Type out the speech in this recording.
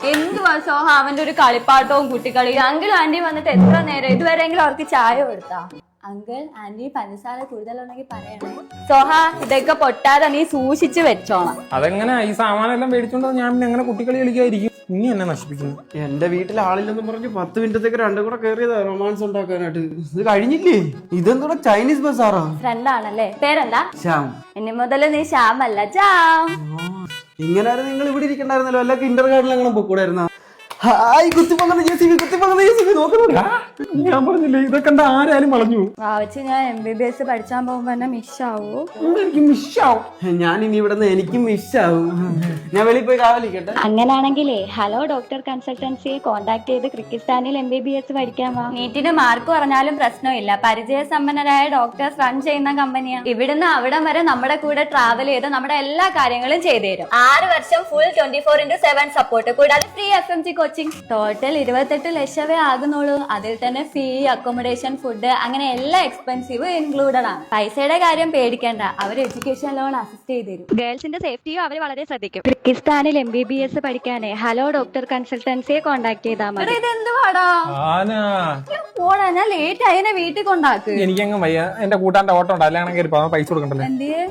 എന്തുവാ സോഹ അവന്റെ ഒരു കളിപ്പാട്ടവും കുട്ടിക്കളിയും? അങ്കിൾ ആന്റി വന്നിട്ട് എത്ര നേരം? ഇതുവരെയെങ്കിലും അവർക്ക് ചായ കൊടുത്താ? അങ്കിൾ ആന്റി പഞ്ചസാര കൂടുതലുണ്ടെങ്കിൽ പറയണേ. സോഹ ഇതൊക്കെ പൊട്ടാതെ നീ സൂക്ഷിച്ചു വെച്ചോണം. അതെങ്ങനെ ഈ സാമാനെല്ലാം മേടിച്ചോണ്ടോ ഞാൻ പിന്നെ എങ്ങനെ കുട്ടിക്കളി കളിക്കായിരിക്കും? ഇനി എന്നെ നശിപ്പിക്കുന്നു. എന്റെ വീട്ടിൽ ആളില്ലെന്ന് പറഞ്ഞ് 10 മിനിറ്റത്തേക്ക് രണ്ടും കൂടെ കയറിയതാ റൊമാൻസ് ഉണ്ടാക്കാനായിട്ട്. ഇത് കഴിഞ്ഞില്ലേ? ഇതെന്തൂടെ ചൈനീസ് ബസാറാ? ഫ്രണ്ടാണല്ലേ? പേരെന്താ? ശ്യാം. ഇനി മുതൽ നീ ശ്യാമല്ല ജാം. ഇങ്ങനായിരുന്നു നിങ്ങൾ ഇവിടെ ഇരിക്കണ്ടായിരുന്നല്ലോ. എല്ലാ കിൻഡർ ഗാർഡനിൽ അങ്ങനെ പൊക്കൂടായിരുന്ന. ഹായ് കുത്തിപ്പൊങ്ങുന്ന JCB, കുത്തിപ്പൊങ്ങുന്ന JCB നോക്കുന്നുണ്ട്. ഞാൻ പറഞ്ഞില്ലേ ഇതൊക്കെ കണ്ട ആരായാലും വളഞ്ഞു. വാവച്ച് ഞാൻ MBBS പഠിച്ചാൻ പോകുമ്പോ എന്നെ മിസ്സാവൂ. എനിക്ക് മിസ്സാവും. ഞാൻ ഇനി ഇവിടെ നിന്ന് എനിക്കും മിസ്സാവും. ഞാൻ വെളിയിൽ പോയി കാവലിക്കട്ടെ. അങ്ങനാണെങ്കിലേ ഹലോ ഡോക്ടർ കൺസൾട്ടൻസിയെ കോൺടാക്ട് ചെയ്ത് ക്രിക്കിസ്ഥാനിൽ MBBS പഠിക്കാൻ വാ. നീറ്റിന് മാർക്ക് പറഞ്ഞാലും പ്രശ്നമില്ല. പരിചയസമ്പന്നരായ ഡോക്ടേഴ്സ് റൺ ചെയ്യുന്ന കമ്പനിയാണ്. ഇവിടുന്ന് അവിടം വരെ നമ്മുടെ കൂടെ ട്രാവൽ ചെയ്ത് നമ്മുടെ എല്ലാ കാര്യങ്ങളും ചെയ്തു തരും. 6 വർഷം ഫുൾ 24/7 സപ്പോർട്ട്, കൂടാതെ ഫ്രീ FMG കോച്ചിങ്. ടോട്ടൽ 28 ലക്ഷമേ ആകുന്നുള്ളൂ. അതിൽ തന്നെ ഫീ, അക്കോമഡേഷൻ, ഫുഡ് അങ്ങനെ എല്ലാ എക്സ്പെൻസീവ് ഇൻക്ലൂഡഡ് ആണ്. പൈസയുടെ കാര്യം പേടിക്കേണ്ട, അവർ എഡ്യൂക്കേഷൻ ലോൺ അസിസ്റ്റ് ചെയ്ത് തരും. ഗേൾസിന്റെ സേഫ്റ്റിയും അവർ വളരെ ശ്രദ്ധിക്കും. ക്രിക്കിസ്ഥാനിൽ MBBS പഠിക്കാനേ ഹലോ ഡോക്ടർ കൺസൾട്ടൻസിയെ കോൺടാക്ട് ചെയ്താൽ മതി. ഇതെന്തുവാടാ പോടാ, ഞാൻ ലേറ്റ് ആയി വീട്ടിൽ കൊണ്ടാക്ക്. എനിക്കങ്ങ് വയ്യ. എന്റെ കൂട്ടാന്റെ ഓട്ടം ഉണ്ട്, അല്ലെങ്കിൽ പൈസ കൊടുക്കണ്ടല്ലേ? എന്തിയെ?